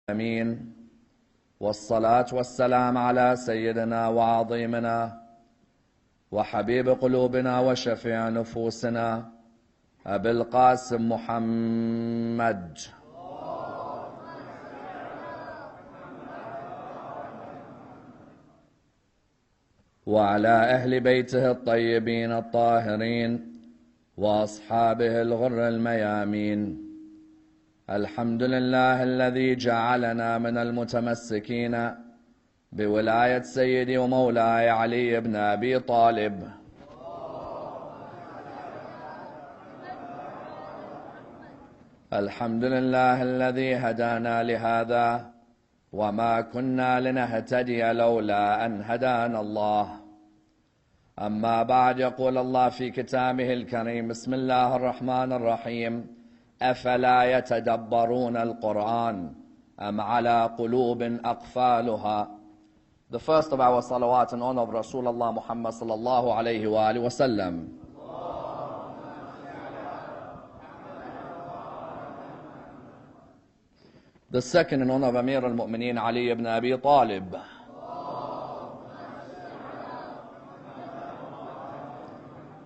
امين والصلاة والسلام على سيدنا وعظيمنا وحبيب قلوبنا وشفيع نفوسنا أبي القاسم محمد وعلى أهل بيته الطيبين الطاهرين وأصحابه الغر الميامين. الحمد لله الذي جعلنا من المتمسكين بولاية سيدي ومولاي علي بن أبي طالب. الحمد لله الذي هدانا لهذا وما كنا لنهتدي لولا أن هدانا الله. أما بعد، يقول الله في كتابه الكريم: بسم الله الرحمن الرحيم. أفلا يتدبرون القرآن أم على قلوب أقفالها. The first of our salawat in honor of Rasulullah Muhammad sallallahu alayhi wa alihi wa sallam. The second in honor of Amir al-Mu'mineen Ali ibn Abi Talib.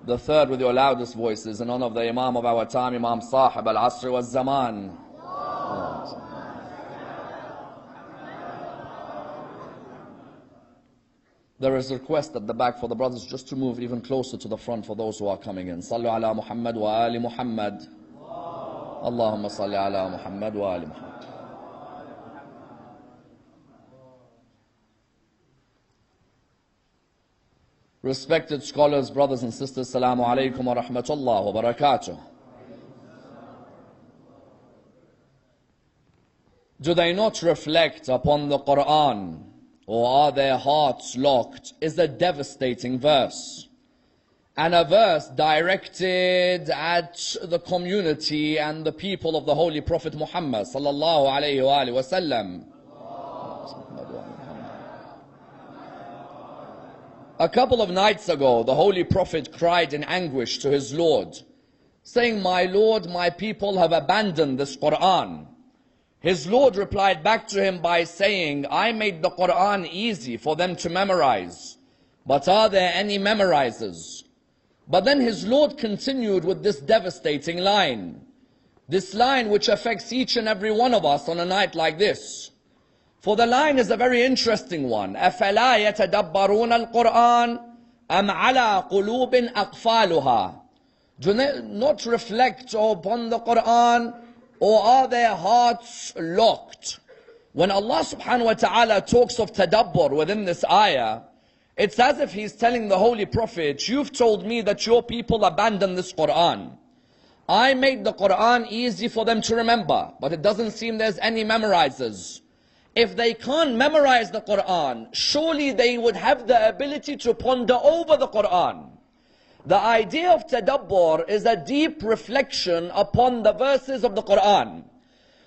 The third with your loudest voices in honor of the Imam of our time, Imam Sahib al-Asr wal-Zaman. There is a request at the back for the brothers just to move even closer to the front for those who are coming in. Sallu ala Muhammad wa ali Muhammad. Allahumma salli ala Muhammad wa ali Muhammad. Respected scholars, brothers and sisters, Assalamu alaikum wa rahmatullah wa barakatuh. Do they not reflect upon the Quran, or are their hearts locked? Is a devastating verse, and a verse directed at the community and the people of the Holy Prophet Muhammad sallallahu alayhi wa alihi wa sallam. A couple of nights ago, the Holy Prophet cried in anguish to his Lord, saying, "My Lord, my people have abandoned this Quran." His Lord replied back to him by saying, "I made the Quran easy for them to memorize, but are there any memorizers?" But then his Lord continued with this devastating line, this line which affects each and every one of us on a night like this. For the line is a very interesting one. أَفَلَا يَتَدَبَّرُونَ الْقُرْآنَ أَمْ عَلَى قُلُوبٍ أَقْفَالُهَا. Do they not reflect upon the Quran, or are their hearts locked? When Allah subhanahu wa ta'ala talks of tadabbur within this ayah, it's as if He's telling the Holy Prophet, you've told me that your people abandon this Quran. I made the Quran easy for them to remember, but it doesn't seem there's any memorizers. If they can't memorize the Quran, surely they would have the ability to ponder over the Quran. The idea of tadabbur is a deep reflection upon the verses of the Quran.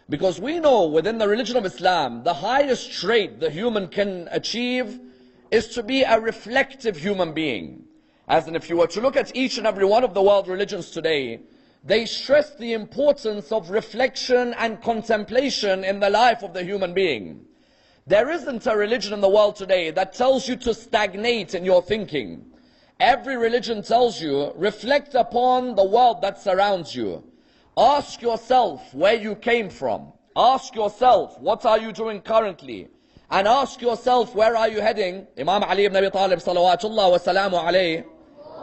Because we know within the religion of Islam, the highest trait the human can achieve is to be a reflective human being. As in, if you were to look at each and every one of the world religions today, they stress the importance of reflection and contemplation in the life of the human being. There isn't a religion in the world today that tells you to stagnate in your thinking. Every religion tells you, reflect upon the world that surrounds you. Ask yourself where you came from. Ask yourself, what are you doing currently? And ask yourself, where are you heading? Imam Ali ibn Abi Talib salawatullah wa salamu alayhi,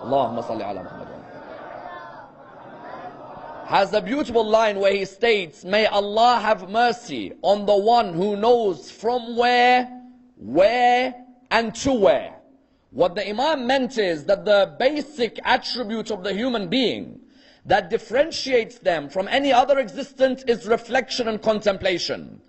Allahumma salli ala Muhammad, has a beautiful line where he states, "May Allah have mercy on the one who knows from where, and to where." What the Imam meant is that the basic attribute of the human being that differentiates them from any other existence is reflection and contemplation.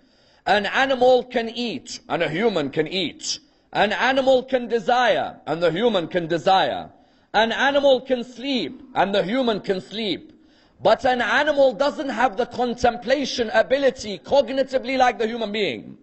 An animal can eat, and a human can eat. An animal can desire, and the human can desire. An animal can sleep, and the human can sleep. But an animal doesn't have the contemplation ability cognitively like the human being.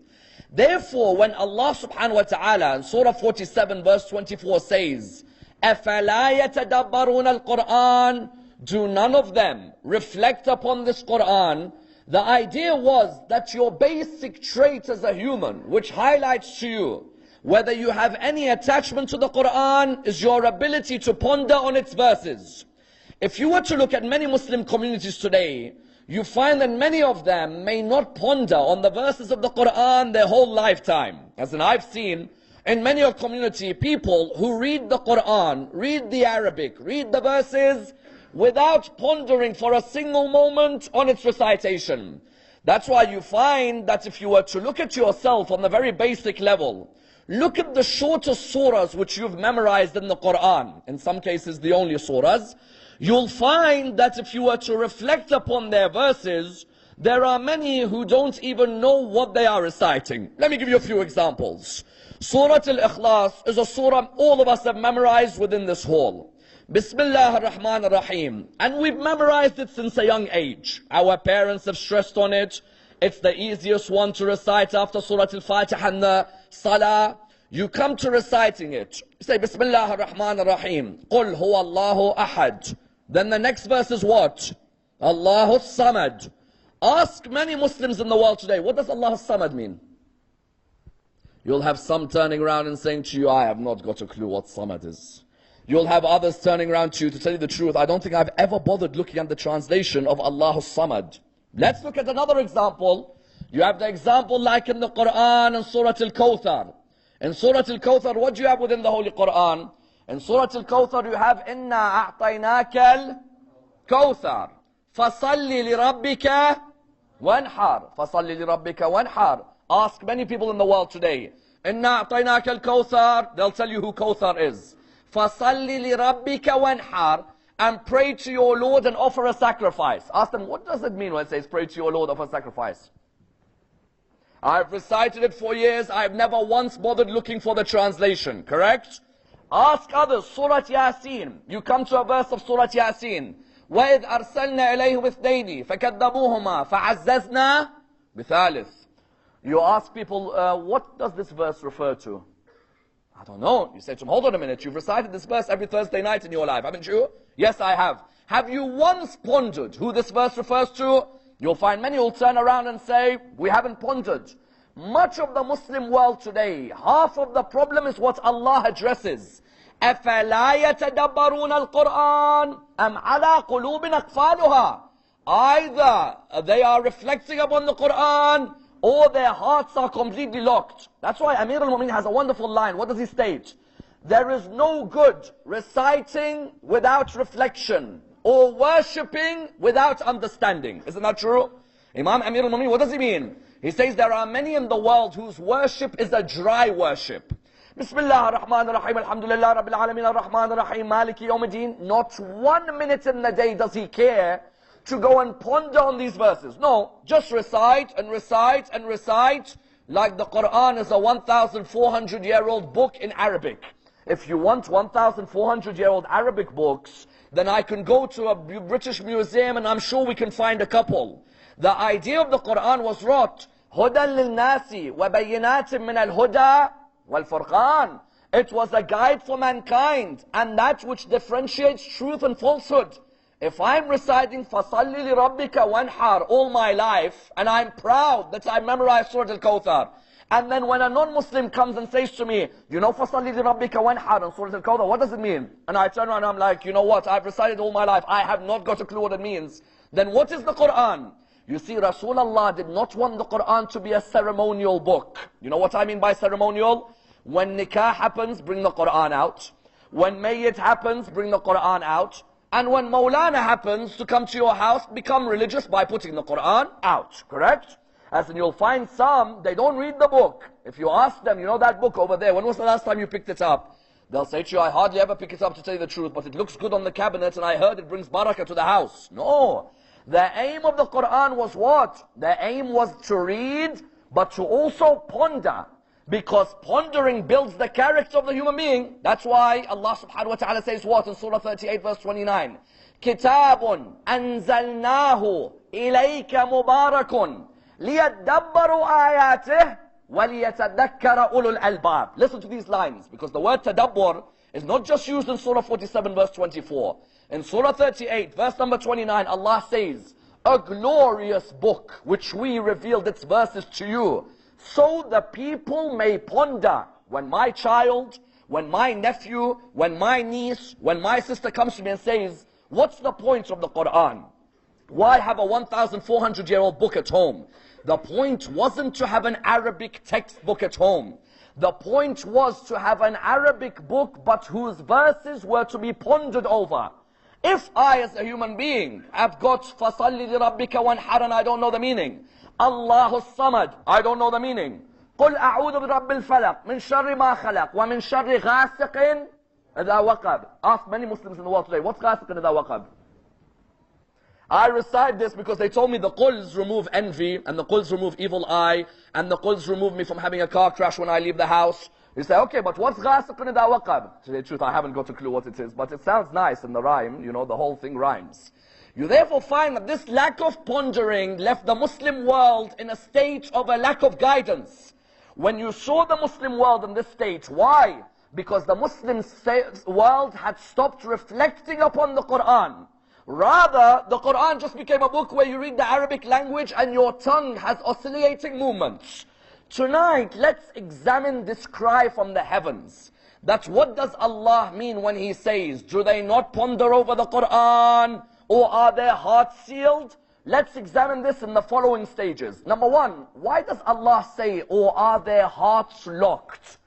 Therefore, when Allah subhanahu wa ta'ala in Surah 47 verse 24 says, أَفَلَا يَتَدَبَّرُونَ الْقُرْآنَ, do none of them reflect upon this Quran, The idea was that your basic trait as a human, which highlights to you whether you have any attachment to the Quran, is your ability to ponder on its verses. If you were to look at many Muslim communities today, you find that many of them may not ponder on the verses of the Quran their whole lifetime. As in, I've seen in many a community people who read the Quran, read the Arabic, read the verses without pondering for a single moment on its recitation. That's why you find that if you were to look at yourself on the very basic level, look at the shortest surahs which you've memorized in the Quran, in some cases the only surahs, you'll find that if you were to reflect upon their verses, there are many who don't even know what they are reciting. Let me give you a few examples. Surah Al-Ikhlas is a surah all of us have memorized within this hall. Bismillah ar-Rahman ar-Rahim. And we've memorized it since a young age. Our parents have stressed on it. It's the easiest one to recite after Surah Al-Fatiha and the Salah. You come to reciting it. You say Bismillah ar-Rahman ar-Rahim. Qul huwa Allahu ahad. Then the next verse is what? Allahu Samad. Ask many Muslims in the world today, what does Allahu Samad mean? You'll have some turning around and saying to you, I have not got a clue what Samad is. You'll have others turning around to you, to tell you the truth, I don't think I've ever bothered looking at the translation of Allahu Samad. Let's look at another example. You have the example like in the Quran and Surah Al-Kawthar. In Surah Al-Kawthar, what do you have within the Holy Quran? In Surah Al-Kawthar you have Inna a'tainaka al-Kawthar fasalli li rabbika wanhar. Fasalli li rabbika wanhar. Ask many people in the world today. Inna a'tainaka al-Kawthar. They'll tell you who Kawthar is. Fasalli li rabbika wanhar. And pray to your Lord and offer a sacrifice. Ask them, what does it mean when it says pray to your Lord, offer a sacrifice? I've recited it for years. I've never once bothered looking for the translation. Correct? Ask others. Surah Yasin. You come to a verse of Surah Yasin. وَإِذْ أَرْسَلْنَا إِلَيْهِ وِثْنَيْنِ فَكَذَّبُوهُمَا فَعَزَّزْنَا بِثَالِثٍ. You ask people, what does this verse refer to? I don't know. You say to them, hold on a minute. You've recited this verse every Thursday night in your life, haven't you? Yes, I have. Have you once pondered who this verse refers to? You'll find many will turn around and say, we haven't pondered. Much of the Muslim world today, half of the problem is what Allah addresses. أَفَلَا يَتَدَبَّرُونَ الْقُرْآنَ أَمْ عَلَىٰ قُلُوبٍ أَقْفَالُهَا. Either they are reflecting upon the Quran, or their hearts are completely locked. That's why Amir al-Mu'minin has a wonderful line. What does he state? There is no good reciting without reflection, or worshipping without understanding. Isn't that true? Imam Amir al-Mu'minin, what does he mean? He says there are many in the world whose worship is a dry worship. Bismillah ar-Rahman ar-Rahim, alhamdulillah rabbil alameen ar-Rahman ar-Rahim, maliki yawmiddin. Not 1 minute in the day does he care to go and ponder on these verses. No, just recite and recite and recite, like the Quran is a 1,400-year-old book in Arabic. If you want 1,400-year-old Arabic books, then I can go to a British museum and I'm sure we can find a couple. The idea of the Quran was wrought, هُدًى لِلنَّاسِ وَبَيِّنَاتٍ مِّنَ الْهُدَى وَالْفُرْقَانِ. It was a guide for mankind and that which differentiates truth and falsehood. If I'm reciting فَصَلِّ لِرَبِّكَ وَانْحَرْ all my life, and I'm proud that I memorized Surah Al-Kawthar, and then when a non-Muslim comes and says to me, you know فَصَلِّ لِرَبِّكَ وَانْحَرْ and Surah Al-Kawthar, what does it mean? And I turn around and I'm like, you know what, I've recited all my life, I have not got a clue what it means. Then what is the Quran? You see, Rasulullah did not want the Quran to be a ceremonial book. You know what I mean by ceremonial? When nikah happens, bring the Quran out. When mayyit happens, bring the Quran out. And when Maulana happens to come to your house, become religious by putting the Quran out. Correct? As in you'll find some, they don't read the book. If you ask them, you know that book over there, when was the last time you picked it up? They'll say to you, I hardly ever pick it up to tell you the truth, but it looks good on the cabinet and I heard it brings barakah to the house. No. The aim of the Quran was what? The aim was to read, but to also ponder. Because pondering builds the character of the human being. That's why Allah subhanahu wa ta'ala says what in Surah 38 verse 29? كِتَابٌ أَنزَلْنَاهُ إِلَيْكَ مُبَارَكٌ لِيَدَّبَّرُوا آيَاتِهِ وَلِيَتَذَكَّرَ أُولُو الْأَلْبَابِ. Listen to these lines, because the word tadabbur is not just used in Surah 47 verse 24. In Surah 38 verse number 29, Allah says, a glorious book which we revealed its verses to you, so the people may ponder. When my child, when my nephew, when my niece, when my sister comes to me and says, what's the point of the Quran? Why have a 1,400-year-old book at home? The point wasn't to have an Arabic textbook at home. The point was to have an Arabic book, but whose verses were to be pondered over. If I, as a human being, have got فَصَلِّ لِرَبِّكَ وَانْحَرٍ, and I don't know the meaning. Allahu Samad, I don't know the meaning. قُلْ أَعُوذُ بِرَبِّ الْفَلَقِ مِنْ شَرِّ مَا خَلَقَ وَمِنْ شَرِّ غَاسِقٍ إِذَا وَقَبَ. Ask many Muslims in the world today, what's غَاسِقٍ إِذَا وَقَبَ? I recite this because they told me the quls remove envy, and the quls remove evil eye, and the quls remove me from having a car crash when I leave the house. You say, okay, but what's غَاسِقٍ إِذَا وَقَبَ? To tell you the truth, I haven't got a clue what it is, but it sounds nice in the rhyme, you know, the whole thing rhymes. You therefore find that this lack of pondering left the Muslim world in a state of a lack of guidance. When you saw the Muslim world in this state, why? Because the Muslim world had stopped reflecting upon the Quran. Rather, the Quran just became a book where you read the Arabic language and your tongue has oscillating movements. Tonight, let's examine this cry from the heavens. That what does Allah mean when He says, do they not ponder over the Quran, or are their hearts sealed? Let's examine this in the following stages. Number one, why does Allah say, or are their hearts locked?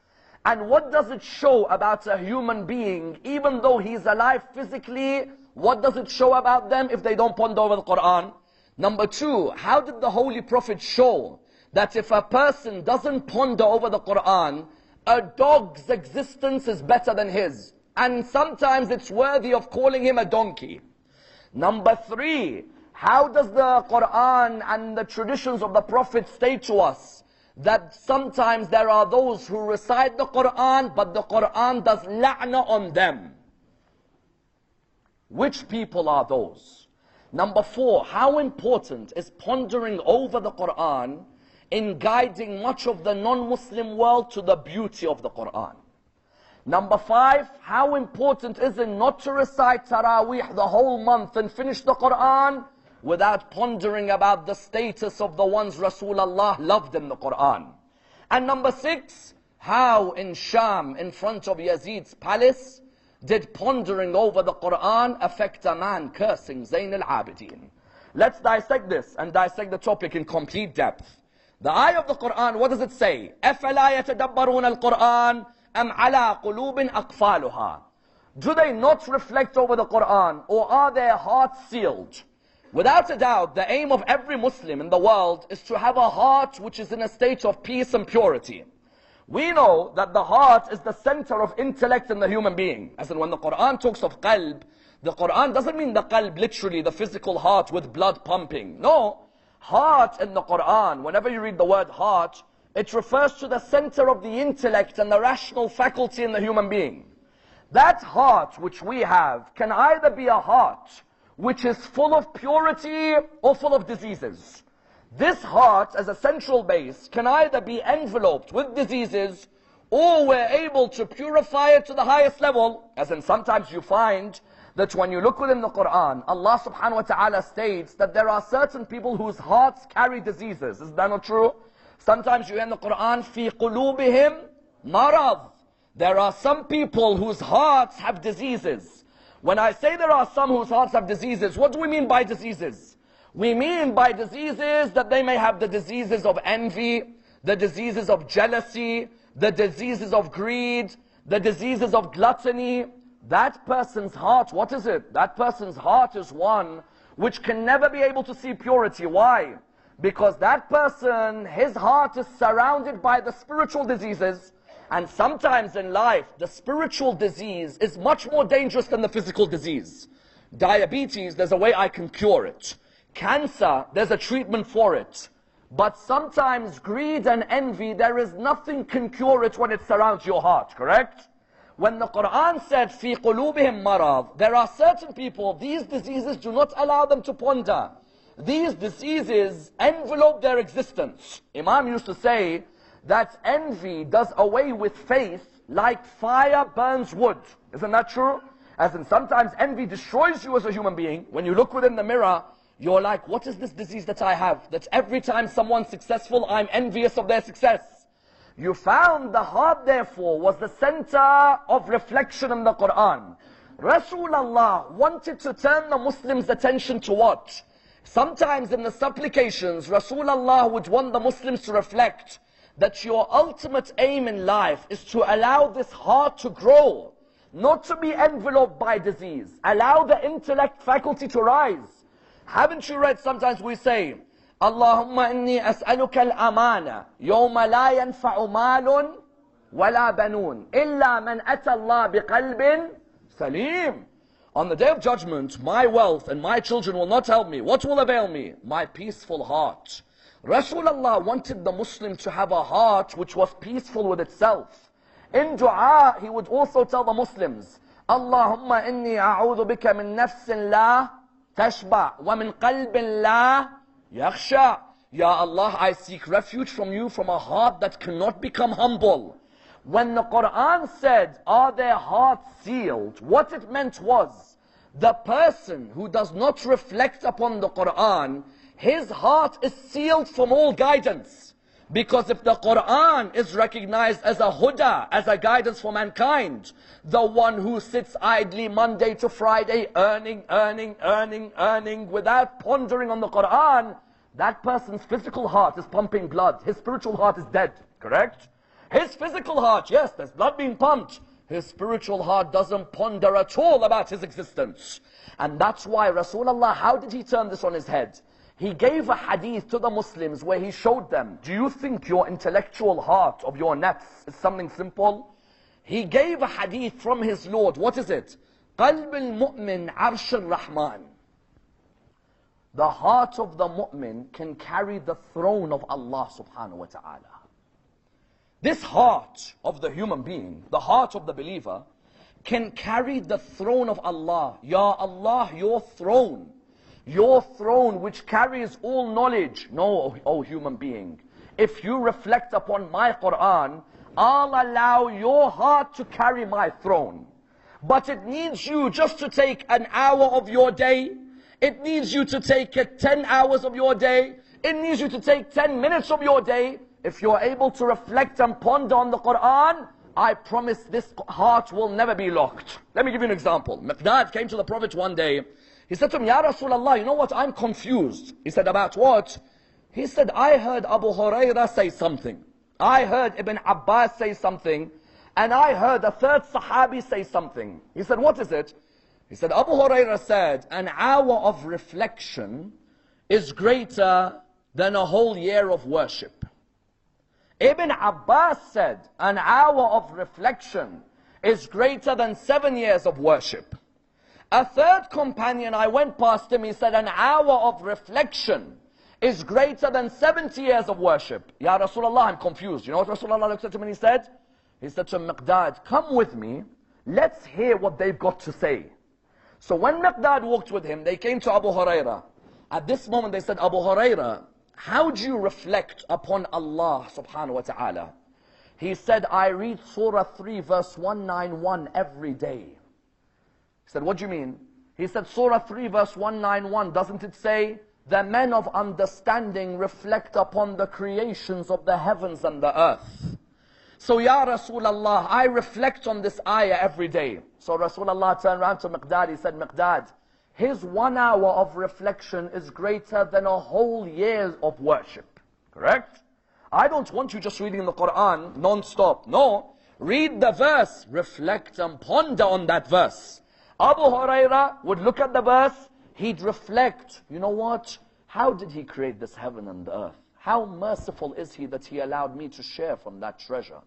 And what does it show about a human being, even though he's alive physically? What does it show about them if they don't ponder over the Quran? Number two, how did the Holy Prophet show that if a person doesn't ponder over the Quran, a dog's existence is better than his, and sometimes it's worthy of calling him a donkey? Number three, how does the Quran and the traditions of the Prophet state to us that sometimes there are those who recite the Quran, but the Quran does la'na on them? Which people are those? Number four, how important is pondering over the Quran in guiding much of the non-Muslim world to the beauty of the Quran? Number five, how important is it not to recite Taraweeh the whole month and finish the Quran without pondering about the status of the ones Rasulullah loved in the Quran? And number six, how in Sham, in front of Yazid's palace, did pondering over the Quran affect a man cursing Zayn al-Abidin? Let's dissect this and dissect the topic in complete depth. The ayah of the Quran, what does it say? أَفَلَا يَتَدَبَّرُونَ الْقُرْآنَ أَمْ عَلَىٰ قُلُوبٍ أَقْفَالُهَا? Do they not reflect over the Quran, or are their hearts sealed? Without a doubt, the aim of every Muslim in the world is to have a heart which is in a state of peace and purity. We know that the heart is the center of intellect in the human being. As in when the Quran talks of qalb, the Quran doesn't mean the qalb literally, the physical heart with blood pumping. No, heart in the Quran, whenever you read the word heart, it refers to the center of the intellect and the rational faculty in the human being. That heart which we have can either be a heart which is full of purity or full of diseases. This heart, as a central base, can either be enveloped with diseases, or we're able to purify it to the highest level. As in sometimes you find that when you look within the Quran, Allah subhanahu wa ta'ala states that there are certain people whose hearts carry diseases. Is that not true? Sometimes you hear in the Quran, فِي قُلُوبِهِمْ مَرَضٍ. There are some people whose hearts have diseases. When I say there are some whose hearts have diseases, what do we mean by diseases? We mean by diseases that they may have the diseases of envy, the diseases of jealousy, the diseases of greed, the diseases of gluttony. That person's heart, what is it? That person's heart is one which can never be able to see purity. Why? Because that person, his heart is surrounded by the spiritual diseases. And sometimes in life, the spiritual disease is much more dangerous than the physical disease. Diabetes, there's a way I can cure it. Cancer, there's a treatment for it. But sometimes greed and envy, there is nothing can cure it when it surrounds your heart, correct? When the Quran said, فِي قُلُوبِهِمْ مَرَضٍ, there are certain people, these diseases do not allow them to ponder. These diseases envelope their existence. Imam used to say that envy does away with faith like fire burns wood. Isn't that true? As in sometimes envy destroys you as a human being. When you look within the mirror, You're like, what is this disease that I have? That every time someone's successful, I'm envious of their success. You found the heart, therefore, was the center of reflection in the Quran. Rasulullah wanted to turn the Muslims' attention to what? Sometimes in the supplications, Rasulullah would want the Muslims to reflect that your ultimate aim in life is to allow this heart to grow, not to be enveloped by disease. Allow the intellect faculty to rise. Haven't you read, sometimes we say, Allahumma inni as'aluka al-amana, yawma la yanfa'u malun wala banun, illa man ata Allah biqalbin salim. On the day of judgment, my wealth and my children will not help me. What will avail me? My peaceful heart. Rasulullah wanted the Muslim to have a heart which was peaceful with itself. In dua, he would also tell the Muslims, Allahumma inni a'udhu bika min nafsin la tashba wa min qalbin la yakhsha. Ya Allah, I seek refuge from you from a heart that cannot become humble. When the Quran said, are their hearts sealed? What it meant was, the person who does not reflect upon the Quran, his heart is sealed from all guidance. Because if the Quran is recognized as a huda, as a guidance for mankind, the one who sits idly Monday to Friday, earning, without pondering on the Quran, that person's physical heart is pumping blood. His spiritual heart is dead, correct? His physical heart, yes, there's blood being pumped. His spiritual heart doesn't ponder at all about his existence. And that's why Rasulullah, how did he turn this on his head? He gave a hadith to the Muslims where he showed them, do you think your intellectual heart of your nafs is something simple? He gave a hadith from his Lord. What is it? قَلْبِ الْمُؤْمِنْ عَرْشِ الرَّحْمَنِ. The heart of the mu'min can carry the throne of Allah subhanahu wa ta'ala. This heart of the human being, the heart of the believer, can carry the throne of Allah. Ya Allah, your throne which carries all knowledge. No, O human being, if you reflect upon my Quran, I'll allow your heart to carry my throne. But it needs you just to take an hour of your day. It needs you to take 10 hours of your day. It needs you to take 10 minutes of your day. If you're able to reflect and ponder on the Quran, I promise this heart will never be locked. Let me give you an example. Miqdad came to the Prophet one day. He said to him, Ya Rasulullah, you know what, I'm confused. He said, about what? He said, I heard Abu Hurairah say something. I heard Ibn Abbas say something. And I heard a third Sahabi say something. He said, what is it? He said, Abu Hurairah said, an hour of reflection is greater than a whole year of worship. Ibn Abbas said, an hour of reflection is greater than 7 years of worship. A third companion, I went past him, he said, an hour of reflection is greater than 70 years of worship. Ya Rasulullah, I'm confused. You know what Rasulullah looked at him and he said? He said to Miqdad, come with me, let's hear what they've got to say. So when Miqdad walked with him, they came to Abu Hurairah. At this moment they said, Abu Hurairah, how do you reflect upon Allah subhanahu wa ta'ala? He said, I read Surah 3 verse 191 every day. He said, what do you mean? He said, Surah 3 verse 191, doesn't it say, the men of understanding reflect upon the creations of the heavens and the earth. So Ya Rasulullah, I reflect on this ayah every day. So Rasulullah turned around to Miqdad, he said, Miqdad, his 1 hour of reflection is greater than a whole year of worship. Correct? I don't want you just reading the Quran non-stop. No. Read the verse, reflect and ponder on that verse. Abu Hurairah would look at the verse, he'd reflect, you know what? How did he create this heaven and the earth? How merciful is he that he allowed me to share from that treasure?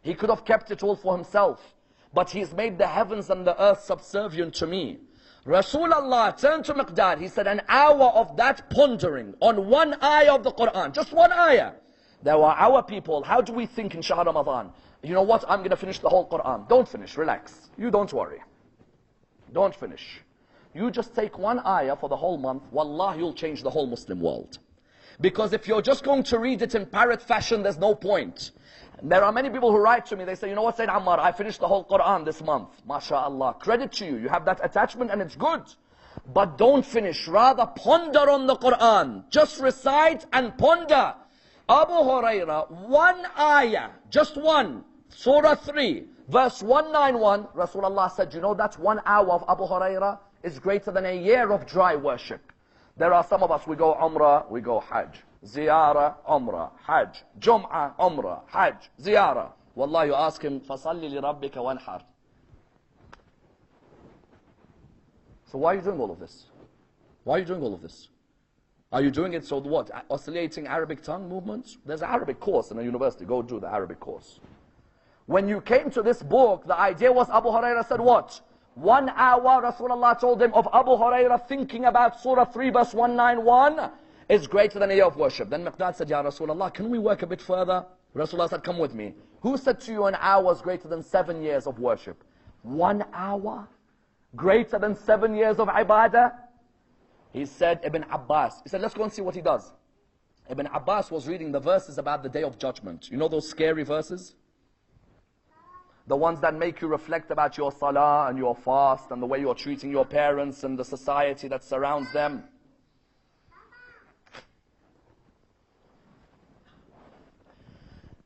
He could have kept it all for himself, but he's made the heavens and the earth subservient to me. Rasulullah turned to Miqdad, he said, an hour of that pondering on one ayah of the Quran, just one ayah. There were our people, how do we think in Shahr Ramadan? You know what, I'm going to finish the whole Quran. Don't finish, relax. You don't worry. Don't finish. You just take one ayah for the whole month, wallah, you'll change the whole Muslim world. Because if you're just going to read it in parrot fashion, there's no point. There are many people who write to me, they say, you know what, Sayyid Ammar, I finished the whole Quran this month. MashaAllah, credit to you. You have that attachment and it's good. But don't finish. Rather ponder on the Quran. Just recite and ponder. Abu Hurairah, one ayah, just one, Surah 3, verse 191, Rasulullah said, you know that's 1 hour of Abu Hurairah is greater than a year of dry worship. There are some of us, we go Umrah, we go Hajj. Ziyarah, Umrah, Hajj. Jum'ah, Umrah, Hajj, Ziyarah. Wallah, you ask him, فَصَلِّ لِرَبِّكَ وَانْحَرْ. So why are you doing all of this? Why are you doing all of this? Are you doing it so what? Oscillating Arabic tongue movements? There's an Arabic course in a university. Go do the Arabic course. When you came to this book, the idea was Abu Hurairah said what? 1 hour, Rasulullah told him, of Abu Hurairah thinking about Surah 3 verse 191 is greater than a year of worship. Then Miqdad said, Ya Rasulullah, can we work a bit further? Rasulullah said, come with me. Who said to you an hour is greater than 7 years of worship? 1 hour? Greater than 7 years of ibadah? He said, Ibn Abbas. He said, let's go and see what he does. Ibn Abbas was reading the verses about the Day of Judgment. You know those scary verses? The ones that make you reflect about your salah and your fast and the way you're treating your parents and the society that surrounds them.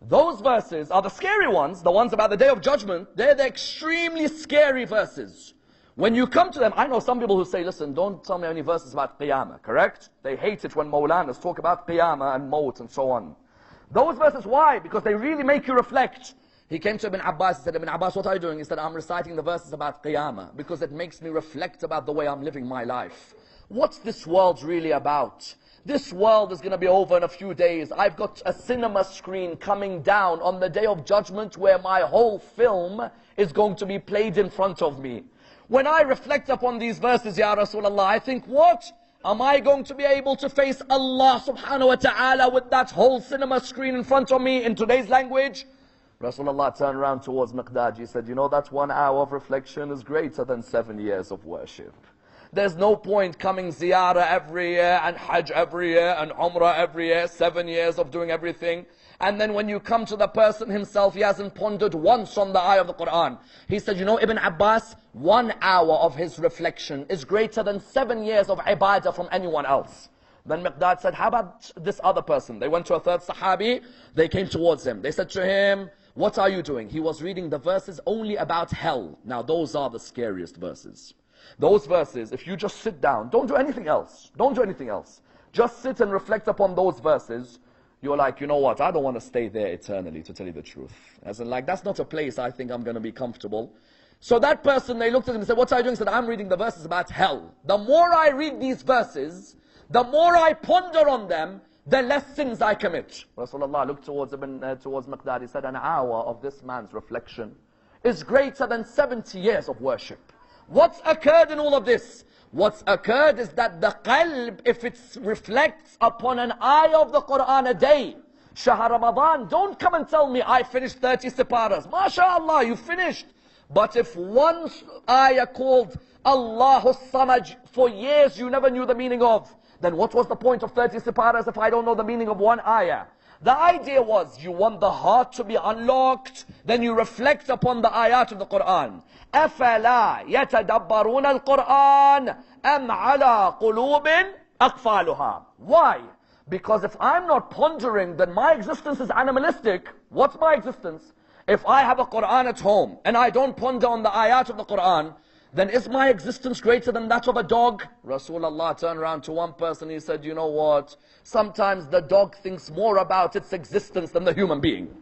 Those verses are the scary ones, the ones about the Day of Judgment. They're the extremely scary verses. When you come to them, I know some people who say, listen, don't tell me any verses about Qiyamah, correct? They hate it when Mawlanas talk about Qiyamah and Maut and so on. Those verses, why? Because they really make you reflect. He came to Ibn Abbas, he said, Ibn Abbas, what are you doing? He said, I'm reciting the verses about Qiyamah, because it makes me reflect about the way I'm living my life. What's this world really about? This world is going to be over in a few days. I've got a cinema screen coming down on the Day of Judgment where my whole film is going to be played in front of me. When I reflect upon these verses, Ya Rasulullah, I think, what? Am I going to be able to face Allah subhanahu wa ta'ala with that whole cinema screen in front of me in today's language? Rasulullah turned around towards Miqdad. He said, you know, that 1 hour of reflection is greater than 7 years of worship. There's no point coming ziyarah every year and hajj every year and umrah every year, 7 years of doing everything. And then when you come to the person himself, he hasn't pondered once on the ayah of the Quran. He said, you know, Ibn Abbas, 1 hour of his reflection is greater than 7 years of ibadah from anyone else. Then Miqdad said, how about this other person? They went to a third Sahabi, they came towards him. They said to him, what are you doing? He was reading the verses only about hell. Now those are the scariest verses. Those verses, if you just sit down, don't do anything else. Don't do anything else. Just sit and reflect upon those verses. You're like, you know what, I don't want to stay there eternally, to tell you the truth. As in, like, that's not a place I think I'm going to be comfortable. So that person, they looked at him and said, what are you doing? He said, I'm reading the verses about hell. The more I read these verses, the more I ponder on them, the less sins I commit. Rasulullah looked towards Miqdad. He said, an hour of this man's reflection is greater than 70 years of worship. What's occurred in all of this? What's occurred is that the qalb, if it reflects upon an ayah of the Quran a day, Shahr Ramadan, don't come and tell me I finished 30 siparas. MashaAllah, you finished. But if one ayah called Allahu Samaj for years you never knew the meaning of, then what was the point of 30 siparas if I don't know the meaning of one ayah? The idea was, you want the heart to be unlocked, then you reflect upon the ayat of the Quran. أَفَلَا يَتَدَبَّرُونَ الْقُرْآنَ أَمْ عَلَىٰ قُلُوبٍ أَقْفَالُهَا. Why? Because if I'm not pondering, then my existence is animalistic. What's my existence? If I have a Quran at home, and I don't ponder on the ayat of the Quran, then is my existence greater than that of a dog? Rasulullah turned around to one person, he said, you know what? Sometimes the dog thinks more about its existence than the human being.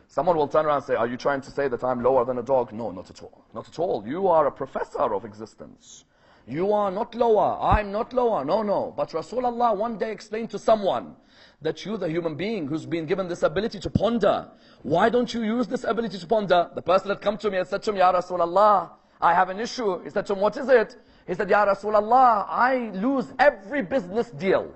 Someone will turn around and say, are you trying to say that I'm lower than a dog? No, not at all. Not at all. You are a professor of existence. You are not lower. I'm not lower. No, no. But Rasulullah one day explained to someone that you, the human being who's been given this ability to ponder, why don't you use this ability to ponder? The person had come to me and said to me, Ya Rasulullah, I have an issue. He said to him, what is it? He said, Ya Rasulullah, I lose every business deal.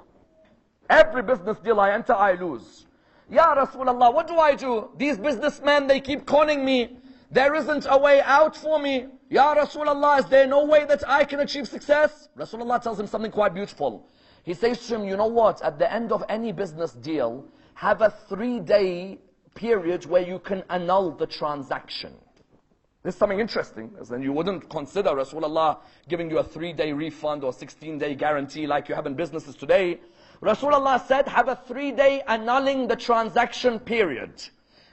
Every business deal I enter, I lose. Ya Rasulullah, what do I do? These businessmen, they keep conning me. There isn't a way out for me. Ya Rasulullah, is there no way that I can achieve success? Rasulullah tells him something quite beautiful. He says to him, you know what? At the end of any business deal, have a 3-day period where you can annul the transaction. This is something interesting, as then you wouldn't consider Rasulullah giving you a 3-day refund or 16-day guarantee like you have in businesses today. Rasulullah said, have a 3-day annulling the transaction period.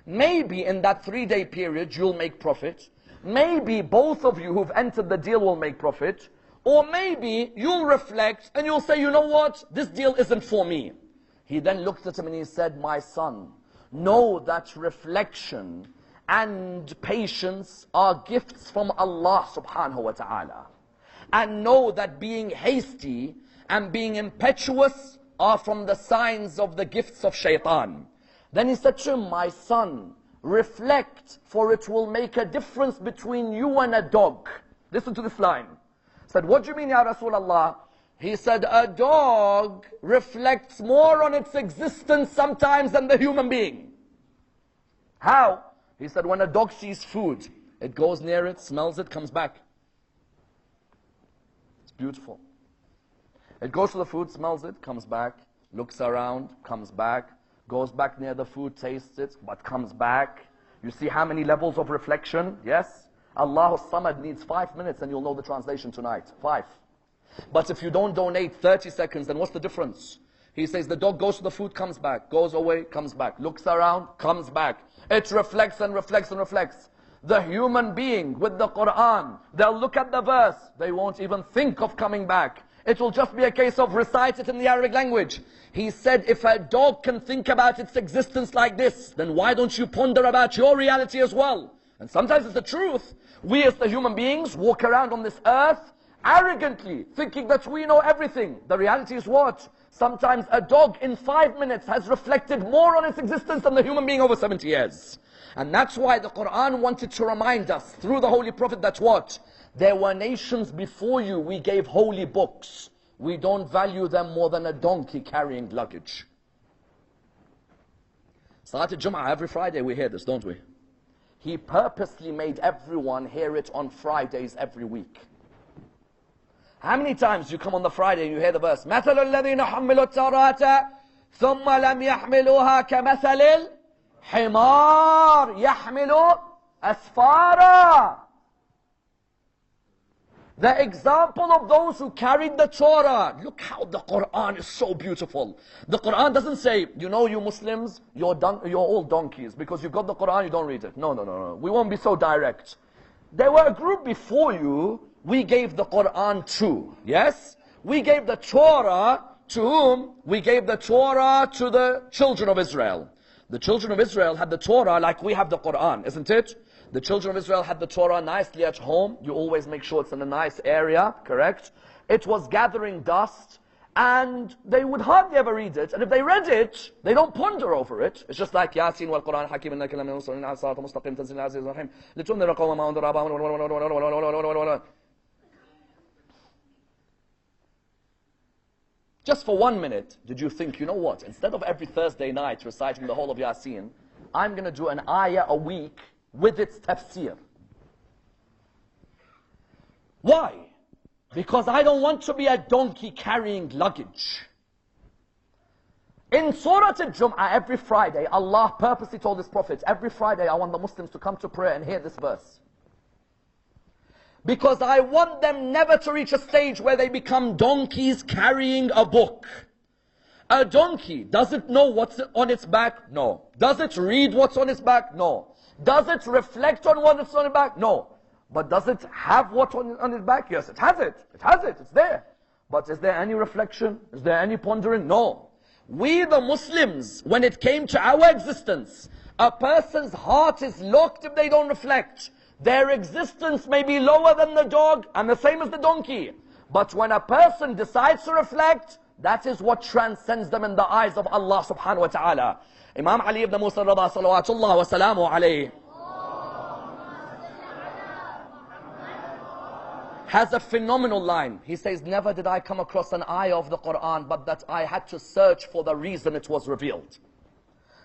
Maybe in that 3-day period you'll make profit. Maybe both of you who've entered the deal will make profit. Or maybe you'll reflect and you'll say, you know what, this deal isn't for me. He then looked at him and he said, my son, know that reflection and patience are gifts from Allah subhanahu wa ta'ala. And know that being hasty and being impetuous are from the signs of the gifts of shaitan. Then he said to him, my son, reflect, for it will make a difference between you and a dog. Listen to this line. He said, what do you mean, Ya Rasulullah? He said, a dog reflects more on its existence sometimes than the human being. How? He said, when a dog sees food, it goes near it, smells it, comes back. It's beautiful. It goes to the food, smells it, comes back, looks around, comes back, goes back near the food, tastes it, but comes back. You see how many levels of reflection? Yes? Allahu Samad needs 5 minutes and you'll know the translation tonight. 5. But if you don't donate 30 seconds, then what's the difference? He says the dog goes to the food, comes back, goes away, comes back, looks around, comes back. It reflects and reflects and reflects. The human being with the Quran, they'll look at the verse, they won't even think of coming back. It will just be a case of recite it in the Arabic language. He said, if a dog can think about its existence like this, then why don't you ponder about your reality as well? And sometimes it's the truth. We as the human beings walk around on this earth arrogantly, thinking that we know everything. The reality is what? Sometimes a dog in 5 minutes has reflected more on its existence than the human being over 70 years. And that's why the Quran wanted to remind us through the Holy Prophet that what? There were nations before you, we gave holy books. We don't value them more than a donkey carrying luggage. Salat al-Jum'ah, every Friday we hear this, don't we? He purposely made everyone hear it on Fridays every week. How many times you come on the Friday and you hear the verse, مَثَلُ الَّذِينَ حَمِّلُوا التَّوْرَاةَ ثُمَّ لَمْ يَحْمِلُوهَا كَمَثَلِ الْحِمَارِ يَحْمِلُ أَسْفَارًا. The example of those who carried the Torah. Look how the Quran is so beautiful. The Quran doesn't say, you know, you Muslims, you're all donkeys. Because you've got the Quran, you don't read it. No, no, no, no. We won't be so direct. There were a group before you, we gave the Quran to. Yes? We gave the Torah to whom? We gave the Torah to the children of Israel. The children of Israel had the Torah like we have the Quran, isn't it? The children of Israel had the Torah nicely at home. You always make sure it's in a nice area, correct? It was gathering dust, and they would hardly ever read it. And if they read it, they don't ponder over it. It's just like Yasin wal Quran Hakim innaka lam yusrin ala siratal mustaqim tanzil azizir rahim litunzira qawman ma undira abahum. Just for 1 minute, did you think, you know what? Instead of every Thursday night reciting the whole of Yasin, I'm going to do an ayah a week with its tafsir. Why? Because I don't want to be a donkey carrying luggage. In Surah Al-Jum'ah, every Friday, Allah purposely told His Prophet, every Friday I want the Muslims to come to prayer and hear this verse. Because I want them never to reach a stage where they become donkeys carrying a book. A donkey, does it know what's on its back? No. Does it read what's on its back? No. Does it reflect on what's on its back? No. But does it have what's on its back? Yes, it has it. It has it. It's there. But is there any reflection? Is there any pondering? No. We the Muslims, when it came to our existence, a person's heart is locked if they don't reflect. Their existence may be lower than the dog and the same as the donkey. But when a person decides to reflect, that is what transcends them in the eyes of Allah subhanahu wa ta'ala. Imam Ali ibn Musa al-Rida salawatullah wa salamu alayhi has a phenomenal line. He says, never did I come across an ayah of the Quran, but that I had to search for the reason it was revealed.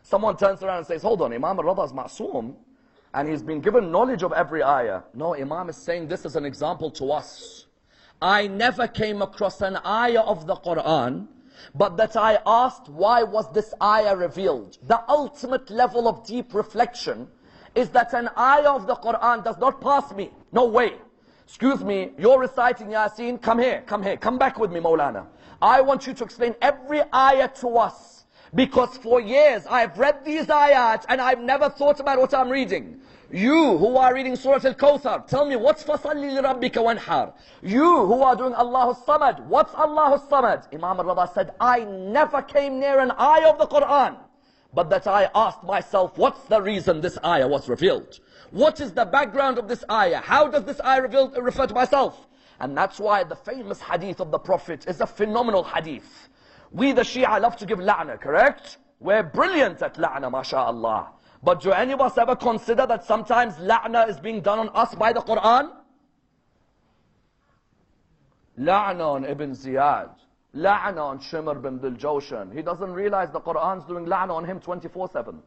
Someone turns around and says, hold on, Imam al-Rida is ma'soom, and he's been given knowledge of every ayah. No, Imam is saying this is an example to us. I never came across an ayah of the Quran, but that I asked, why was this ayah revealed? The ultimate level of deep reflection is that an ayah of the Quran does not pass me. No way. Excuse me, you're reciting Yasin, come here, come back with me, Maulana. I want you to explain every ayah to us. Because for years I've read these ayat and I've never thought about what I'm reading. You who are reading Surah Al-Kawthar, tell me what's فَصَلِّ لِرَبِّكَ وَانْحَرْ. You who are doing Allahu Samad, what's Allahu Samad? Imam al-Rida said, I never came near an ayah of the Quran, but that I asked myself, what's the reason this ayah was revealed? What is the background of this ayah? How does this ayah refer to myself? And that's why the famous hadith of the Prophet is a phenomenal hadith. We the Shia love to give la'na, correct? We're brilliant at la'na, mashallah. But do any of us ever consider that sometimes la'na is being done on us by the Quran? La'na on Ibn Ziyad. La'na on Shimr bin Dil-Jawshan. He doesn't realize the Quran's doing la'na on him 24/7.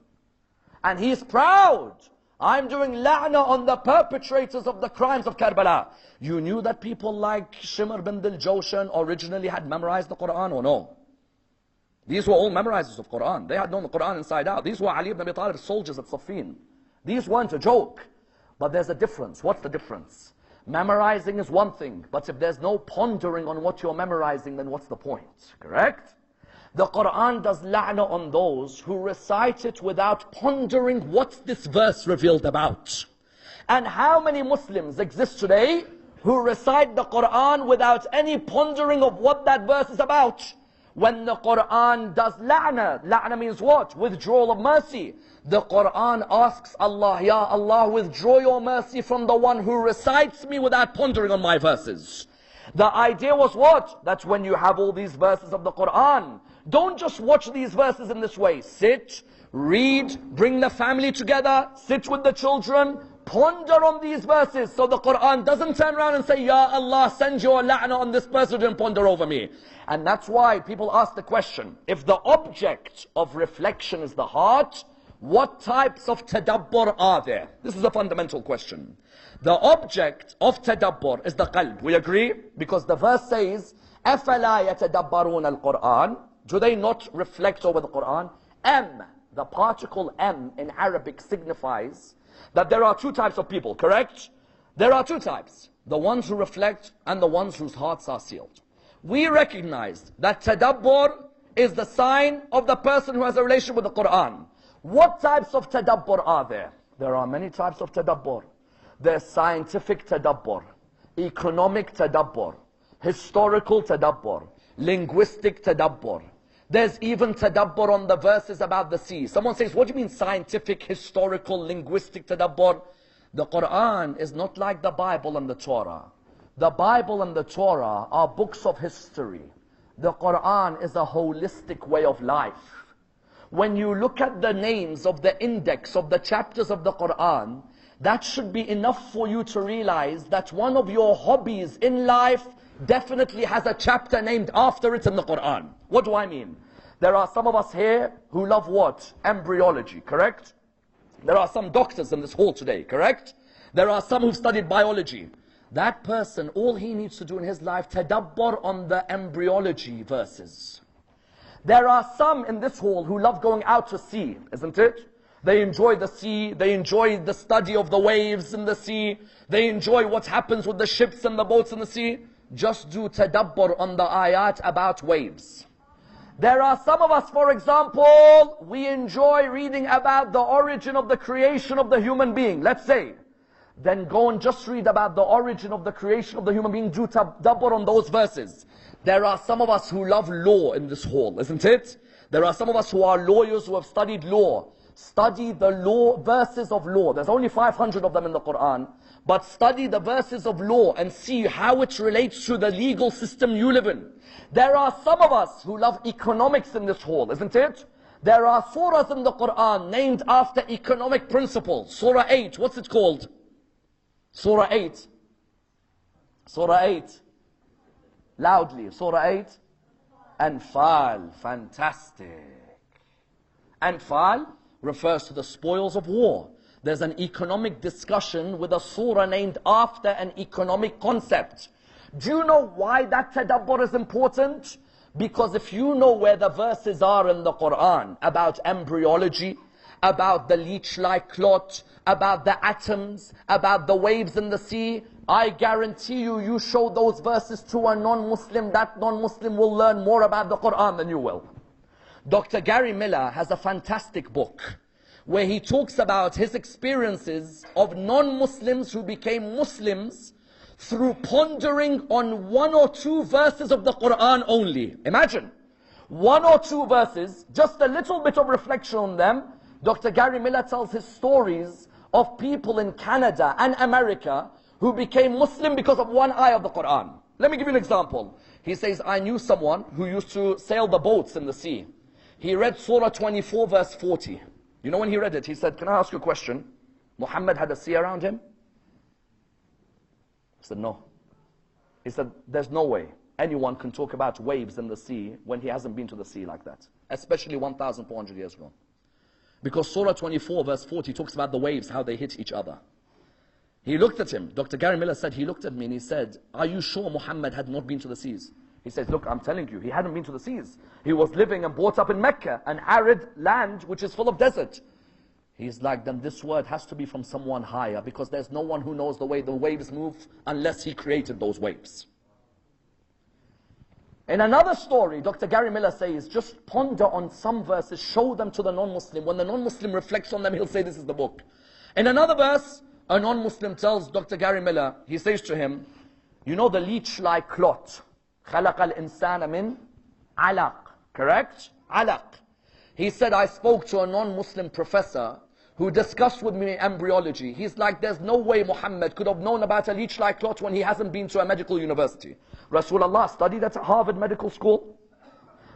And he's proud. I'm doing la'na on the perpetrators of the crimes of Karbala. You knew that people like Shimr bin Dil-Jawshan originally had memorized the Quran or no? These were all memorizers of Quran. They had known the Quran inside out. These were Ali ibn Abi Talib's soldiers at Siffin. These weren't a joke. But there's a difference. What's the difference? Memorizing is one thing, but if there's no pondering on what you're memorizing, then what's the point? Correct? The Quran does la'na on those who recite it without pondering what's this verse revealed about. And how many Muslims exist today who recite the Quran without any pondering of what that verse is about? When the Quran does la'na, la'na means what? Withdrawal of mercy. The Quran asks Allah, Ya Allah, withdraw your mercy from the one who recites me without pondering on my verses. The idea was what? That when you have all these verses of the Quran, don't just watch these verses in this way. Sit, read, bring the family together, sit with the children, ponder on these verses. So the Quran doesn't turn around and say, Ya Allah, send your la'na on this person and ponder over me. And that's why people ask the question, if the object of reflection is the heart, what types of tadabbur are there? This is a fundamental question. The object of tadabbur is the qalb. We agree? Because the verse says, أَفَلَا يَتَدَبَّرُونَ الْقُرْآنِ. Do they not reflect over the Quran? The particle M in Arabic signifies that there are two types of people, correct? There are two types. The ones who reflect and the ones whose hearts are sealed. We recognize that tadabbur is the sign of the person who has a relationship with the Quran. What types of tadabbur are there? There are many types of tadabbur. There's scientific tadabbur, economic tadabbur, historical tadabbur, linguistic tadabbur. There's even tadabbur on the verses about the sea. Someone says, what do you mean scientific, historical, linguistic tadabbur? The Quran is not like the Bible and the Torah. The Bible and the Torah are books of history. The Quran is a holistic way of life. When you look at the names of the index of the chapters of the Quran, that should be enough for you to realize that one of your hobbies in life definitely has a chapter named after it in the Quran. What do I mean? There are some of us here who love what? Embryology, correct? There are some doctors in this hall today, correct? There are some who've studied biology. That person, all he needs to do in his life, tadabbur on the embryology verses. There are some in this hall who love going out to sea, isn't it? They enjoy the sea, they enjoy the study of the waves in the sea, they enjoy what happens with the ships and the boats in the sea. Just do tadabbur on the ayat about waves. There are some of us, for example, we enjoy reading about the origin of the creation of the human being, let's say. Then go and just read about the origin of the creation of the human being, do tadabbur on those verses. There are some of us who love law in this hall, isn't it? There are some of us who are lawyers who have studied law. Study the law, verses of law. There's only 500 of them in the Quran. But study the verses of law and see how it relates to the legal system you live in. There are some of us who love economics in this hall, isn't it? There are surahs in the Quran named after economic principles. Surah 8, what's it called? Surah 8. Surah 8. Loudly. Surah 8. Anfal. Fantastic. Anfal refers to the spoils of war. There's an economic discussion with a surah named after an economic concept. Do you know why that tadabbur is important? Because if you know where the verses are in the Quran about embryology, about the leech-like clot, about the atoms, about the waves in the sea. I guarantee you, you show those verses to a non-Muslim, that non-Muslim will learn more about the Quran than you will. Dr. Gary Miller has a fantastic book where he talks about his experiences of non-Muslims who became Muslims through pondering on 1 or 2 verses of the Quran only. Imagine, 1 or 2 verses, just a little bit of reflection on them. Dr. Gary Miller tells his stories of people in Canada and America who became Muslim because of 1 ayah of the Quran. Let me give you an example. He says, I knew someone who used to sail the boats in the sea. He read Surah 24 verse 40. You know when he read it, he said, can I ask you a question? Muhammad had a sea around him? I said, no. He said, there's no way anyone can talk about waves in the sea when he hasn't been to the sea like that. Especially 1,400 years ago. Because Surah 24 verse 40 talks about the waves, how they hit each other. He looked at him. Dr. Gary Miller said, he looked at me and he said, are you sure Muhammad had not been to the seas? He says, look, I'm telling you, he hadn't been to the seas. He was living and brought up in Mecca, an arid land which is full of desert. He's like, then this word has to be from someone higher, because there's no one who knows the way the waves move unless he created those waves. In another story, Dr. Gary Miller says, just ponder on some verses, show them to the non-Muslim. When the non-Muslim reflects on them, he'll say, this is the book. In another verse, a non-Muslim tells Dr. Gary Miller, he says to him, you know the leech-like clot. خَلَقَ الْإِنسَانَ مِنْ عَلَقٍ. Correct? Alaq. He said, I spoke to a non-Muslim professor who discussed with me embryology. He's like, there's no way Muhammad could have known about a leech-like clot when he hasn't been to a medical university. Rasulullah studied at Harvard Medical School.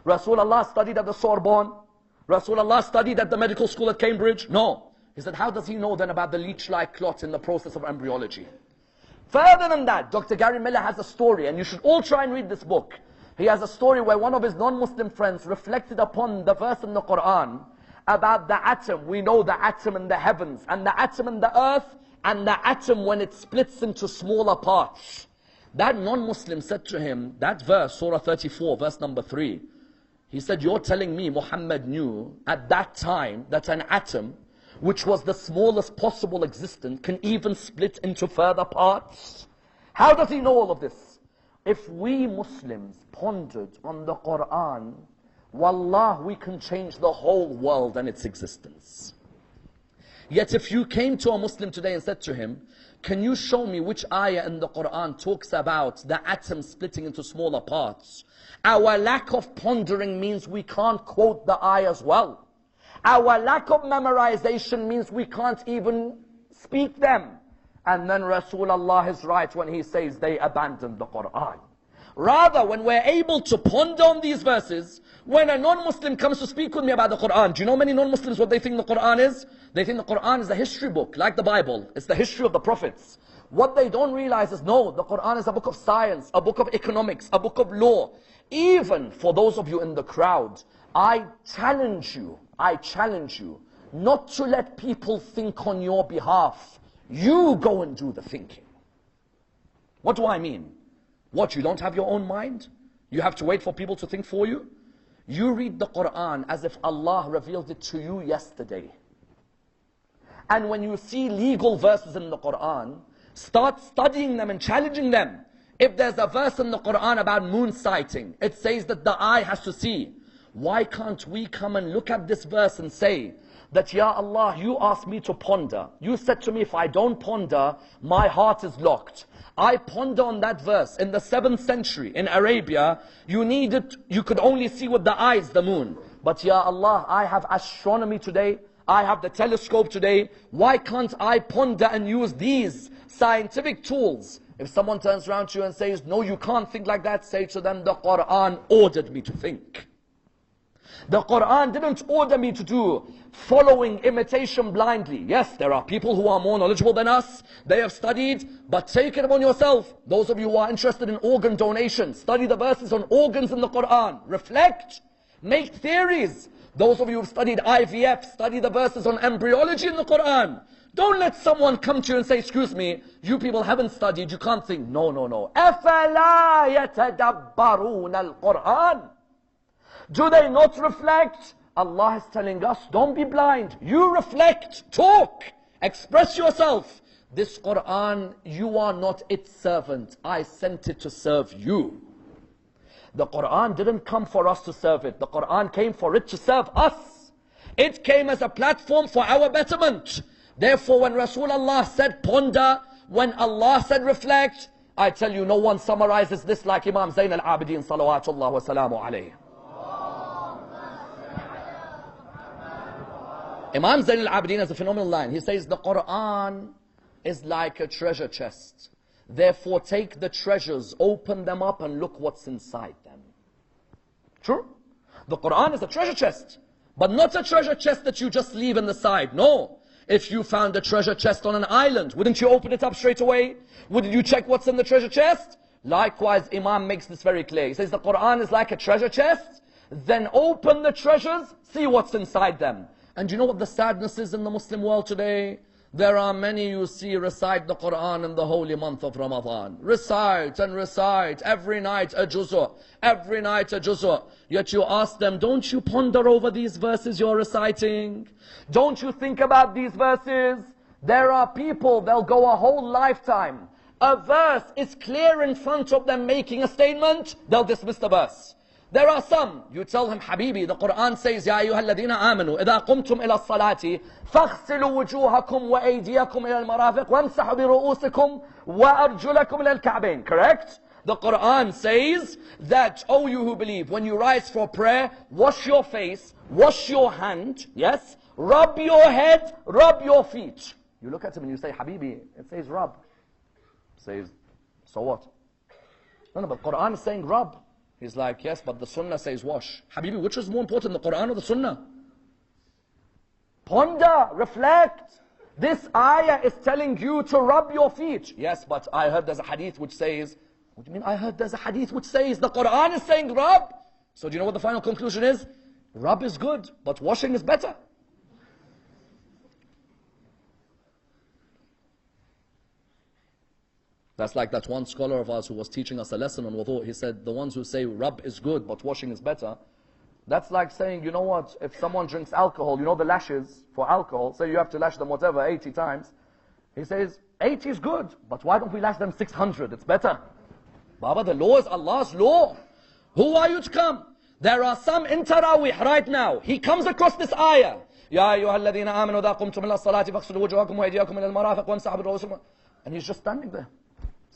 Rasulullah studied at the Sorbonne. Rasulullah studied at the medical school at Cambridge. No. He said, how does he know then about the leech-like clot in the process of embryology? Further than that, Dr. Gary Miller has a story, and you should all try and read this book. He has a story where one of his non-Muslim friends reflected upon the verse in the Quran about the atom. We know the atom in the heavens, and the atom in the earth, and the atom when it splits into smaller parts. That non-Muslim said to him, that verse, Surah 34, verse number 3, he said, you're telling me Muhammad knew at that time that an atom, which was the smallest possible existence, can even split into further parts? How does he know all of this? If we Muslims pondered on the Quran, wallah, we can change the whole world and its existence. Yet if you came to a Muslim today and said to him, can you show me which ayah in the Quran talks about the atom splitting into smaller parts? Our lack of pondering means we can't quote the ayahs well. Our lack of memorization means we can't even speak them. And then Rasulullah is right when he says they abandoned the Quran. Rather, when we're able to ponder on these verses, when a non-Muslim comes to speak with me about the Quran, do you know many non-Muslims what they think the Quran is? They think the Quran is a history book, like the Bible. It's the history of the prophets. What they don't realize is, no, the Quran is a book of science, a book of economics, a book of law. Even for those of you in the crowd, I challenge you not to let people think on your behalf. You go and do the thinking. What do I mean? What, you don't have your own mind? You have to wait for people to think for you? You read the Quran as if Allah revealed it to you yesterday. And when you see legal verses in the Quran, start studying them and challenging them. If there's a verse in the Quran about moon sighting, it says that the eye has to see. Why can't we come and look at this verse and say that, Ya Allah, you asked me to ponder. You said to me, if I don't ponder, my heart is locked. I ponder on that verse. In the 7th century in Arabia, you could only see with the eyes the moon. But Ya Allah, I have astronomy today. I have the telescope today. Why can't I ponder and use these scientific tools? If someone turns around to you and says, no, you can't think like that, say to them, the Quran ordered me to think. The Quran didn't order me to do following imitation blindly. Yes, there are people who are more knowledgeable than us. They have studied, but take it upon yourself. Those of you who are interested in organ donation, study the verses on organs in the Quran. Reflect, make theories. Those of you who have studied IVF, study the verses on embryology in the Quran. Don't let someone come to you and say, excuse me, you people haven't studied, you can't think. No, no, no. أَفَلَا يَتَدَبَّرُونَ الْقُرْآنَ. Do they not reflect? Allah is telling us, don't be blind. You reflect, talk, express yourself. This Quran, you are not its servant. I sent it to serve you. The Quran didn't come for us to serve it. The Quran came for it to serve us. It came as a platform for our betterment. Therefore, when Rasulullah said ponder, when Allah said reflect, I tell you, no one summarizes this like Imam Zayn al-Abidin salawatullah wa salamu alayhi. Imam Zayn al-Abidin has a phenomenal line. He says, the Quran is like a treasure chest. Therefore, take the treasures, open them up and look what's inside them. True? The Quran is a treasure chest. But not a treasure chest that you just leave in the side. No. If you found a treasure chest on an island, wouldn't you open it up straight away? Wouldn't you check what's in the treasure chest? Likewise, Imam makes this very clear. He says the Quran is like a treasure chest. Then open the treasures, see what's inside them. And you know what the sadness is in the Muslim world today? There are many you see recite the Quran in the holy month of Ramadan. Recite and recite. Every night a juz'ah. Every night a juz'ah. Yet you ask them, don't you ponder over these verses you're reciting? Don't you think about these verses? There are people, they'll go a whole lifetime. A verse is clear in front of them making a statement, they'll dismiss the verse. There are some, you tell him, Habibi, the Quran says, Ya ayyuha alladhina amanu, idha qumtum ila salati, faghsilu wujuhakum wa aydiyakum ila al-marafiq, wamsahu bi ru'usikum wa arjulakum ila al-ka'bayn. Correct? The Quran says that, oh you who believe, when you rise for prayer, wash your face, wash your hand, yes? Rub your head, rub your feet. You look at him and you say, Habibi, it says rub. It says, so what? No, but Quran is saying rub. He's like, yes, but the Sunnah says wash. Habibi, which is more important, the Quran or the Sunnah? Ponder, reflect. This ayah is telling you to rub your feet. Yes, but I heard there's a hadith which says, what do you mean I heard there's a hadith which says the Quran is saying rub? So do you know what the final conclusion is? Rub is good, but washing is better. That's like that one scholar of ours who was teaching us a lesson on wudu. He said, the ones who say rub is good, but washing is better. That's like saying, you know what, if someone drinks alcohol, you know the lashes for alcohol, say you have to lash them whatever, 80 times. He says, 80 is good, but why don't we lash them 600? It's better. Baba, the law is Allah's law. Who are you to come? There are some in Taraweeh right now. He comes across this ayah. Ya ayyuha alladhina amanu idha qumtum ila salati faghsilu wujuhakum wa aydiyakum ila al-marafiq wamsahu bi ru'usikum. And he's just standing there.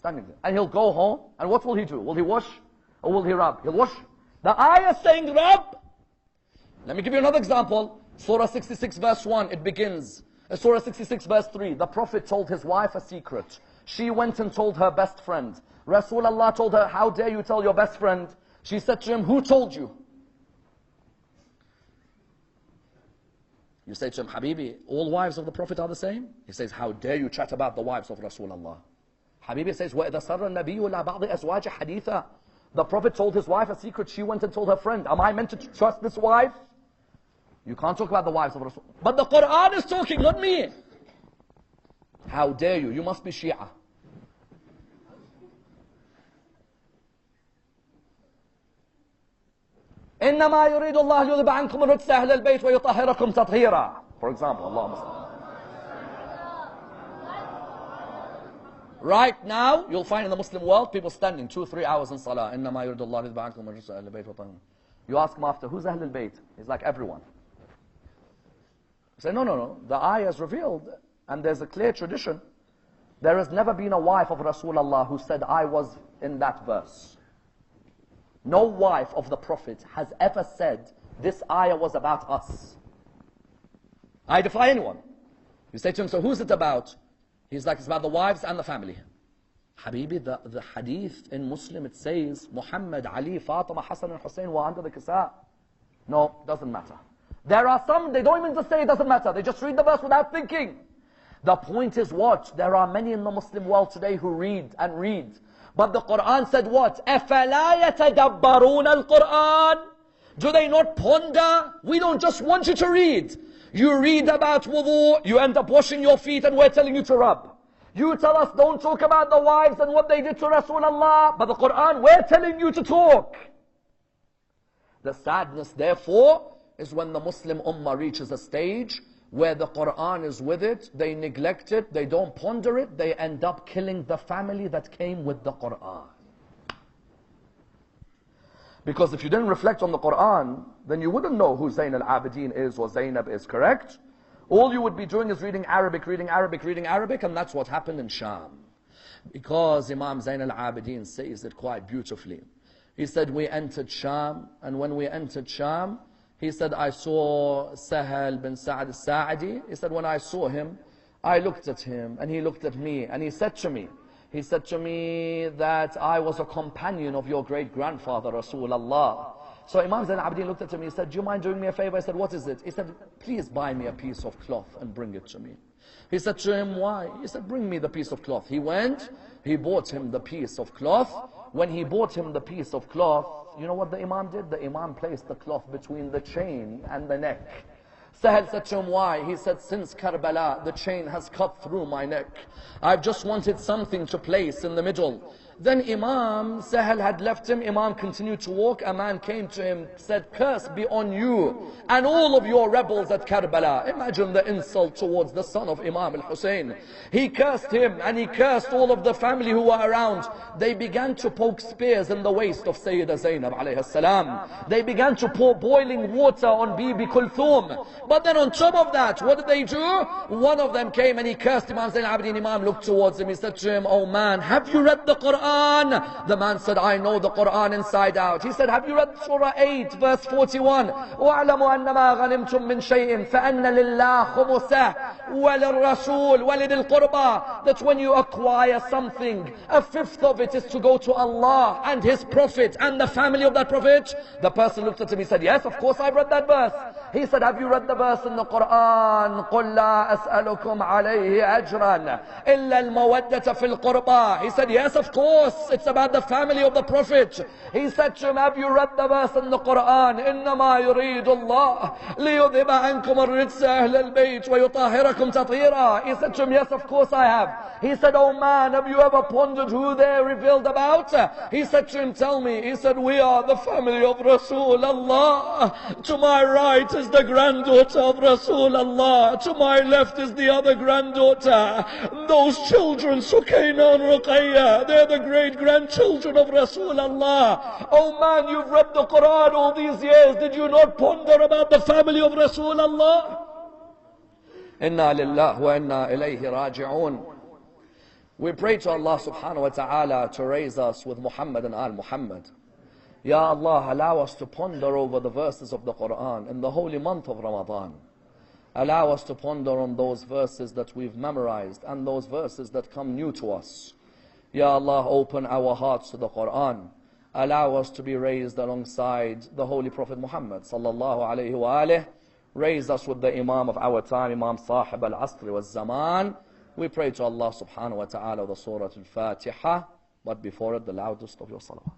And he'll go home, and what will he do? Will he wash or will he rub? He'll wash. The ayah is saying rub. Let me give you another example. Surah 66 verse 1, it begins. Surah 66 verse 3, the Prophet told his wife a secret. She went and told her best friend. Rasulullah told her, how dare you tell your best friend? She said to him, who told you? You say to him, Habibi, all wives of the Prophet are the same? He says, how dare you chat about the wives of Rasulullah? Habibi says, وَإِذَا سَرَّ النَّبِيُّ لَا بَعْضِ أَزْوَاجِ حَدِيثًا. The Prophet told his wife a secret. She went and told her friend. Am I meant to trust this wife? You can't talk about the wives of Rasul. But the Quran is talking, not me. How dare you? You must be Shia. إِنَّمَا يُرِيدُ اللَّهُ لِيُذْهِبَ عَنْكُمُ الرِّجْسَ أَهْلَ الْبَيْتِ وَيُطَهِّرَكُمْ تَطْهِيرًا. For example, Allahumma salli. Right now, you'll find in the Muslim world, people standing 2-3 hours in salah. إِنَّمَا يُرِيدُ اللَّهُ لِيُذْهِبَ عَنْكُمُ الرِّجْسَ أَهْلَ الْبَيْتِ وَيُطَهِّرَكُمْ. You ask him after, who's Ahl al-Bayt? He's like, everyone. You say, no. The ayah is revealed, and there's a clear tradition. There has never been a wife of Rasulullah who said, I was in that verse. No wife of the Prophet has ever said, this ayah was about us. I defy anyone. You say to him, so who's it about? He's like, it's about the wives and the family. Habibi, the hadith in Muslim, it says, Muhammad, Ali, Fatima, Hassan and Hussein were under the kisa. No, doesn't matter. There are some, they don't even just say it doesn't matter. They just read the verse without thinking. The point is what? There are many in the Muslim world today who read and read. But the Quran said what? أَفَلَا يَتَدَبَّرُونَ الْقُرْآنِ. Do they not ponder? We don't just want you to read. You read about wudu, you end up washing your feet and we're telling you to rub. You tell us don't talk about the wives and what they did to Rasulullah, but the Quran, we're telling you to talk. The sadness, therefore, is when the Muslim Ummah reaches a stage where the Quran is with it, they neglect it, they don't ponder it, they end up killing the family that came with the Quran. Because if you didn't reflect on the Quran, then you wouldn't know who Zayn al-Abidin is or Zainab is, correct? All you would be doing is reading Arabic, and that's what happened in Sham. Because Imam Zayn al-Abidin says it quite beautifully. He said, we entered Sham, and when we entered Sham, he said, I saw Sahal bin Sa'ad al-Sa'adi. He said, when I saw him, I looked at him, and he looked at me, and he said to me that I was a companion of your great-grandfather, Rasulullah. So Imam Zayn al-Abidin looked at me, he said, do you mind doing me a favor? I said, what is it? He said, please buy me a piece of cloth and bring it to me. He said to him, why? He said, bring me the piece of cloth. He went, he bought him the piece of cloth. When he bought him the piece of cloth, you know what the Imam did? The Imam placed the cloth between the chain and the neck. Sahal said to him, why? He said, since Karbala, the chain has cut through my neck. I've just wanted something to place in the middle. Then Imam Sahal had left him. Imam continued to walk. A man came to him, said, curse be on you and all of your rebels at Karbala. Imagine the insult towards the son of Imam al-Hussein. He cursed him and he cursed all of the family who were around. They began to poke spears in the waist of Sayyidah Zainab alayhi salam. They began to pour boiling water on Bibi Kulthum. But then on top of that, what did they do? One of them came and he cursed Imam Zayn al-Abidin. Imam looked towards him. He said to him, oh man, have you read the Quran? The man said, I know the Quran inside out. He said, have you read Surah 8 verse 41? وَاعْلَمُوا أَنَّمَا غَنِمْتُم مِّن شَيْءٍ فَأَنَّ لِلَّهِ خُمُسَهُ وَلِلرَّسُولِ وَلِذِي الْقُرْبَى. That when you acquire something, a fifth of it is to go to Allah and His Prophet and the family of that Prophet. The person looked at him, he said, yes, of course I've read that verse. He said, have you read the verse in the Quran? قُلْ لَا أَسْأَلُكُمْ عَلَيْهِ أَجْرًا إِلَّا الْمَوَدَّةَ فِي الْقُرْبَى. He said, yes, of course. It's about the family of the Prophet. He said to him, have you read the verse in the Quran? إِنَّمَا يُرِيدُ اللَّهُ لِيُذْهِبَ عَنْكُمُ الرِّجْسَ أَهْلَ الْبَيْتِ وَيُطَهِّرَكُمْ تَطْهِيرًا. He said to him, yes, of course I have. He said, oh man, have you ever pondered who they're revealed about? He said to him, tell me. He said, we are the family of Rasulullah. To my right is the granddaughter of Rasulullah. To my left is the other granddaughter. Those children, Sukaina and Ruqayya, they're the great-grandchildren of Rasulullah. Oh man, you've read the Quran all these years. Did you not ponder about the family of Rasulullah? Inna lillah wa inna ilayhi raji'un. We pray to Allah subhanahu wa ta'ala to raise us with Muhammad and al-Muhammad. Ya Allah, allow us to ponder over the verses of the Quran in the holy month of Ramadan. Allow us to ponder on those verses that we've memorized and those verses that come new to us. Ya Allah, open our hearts to the Quran. Allow us to be raised alongside the Holy Prophet Muhammad sallallahu alayhi wa alihi. Raise us with the Imam of our time, Imam Sahib al-Asri wal-Zaman. We pray to Allah subhanahu wa ta'ala the Surah Al-Fatiha, but before it the loudest of your salawat.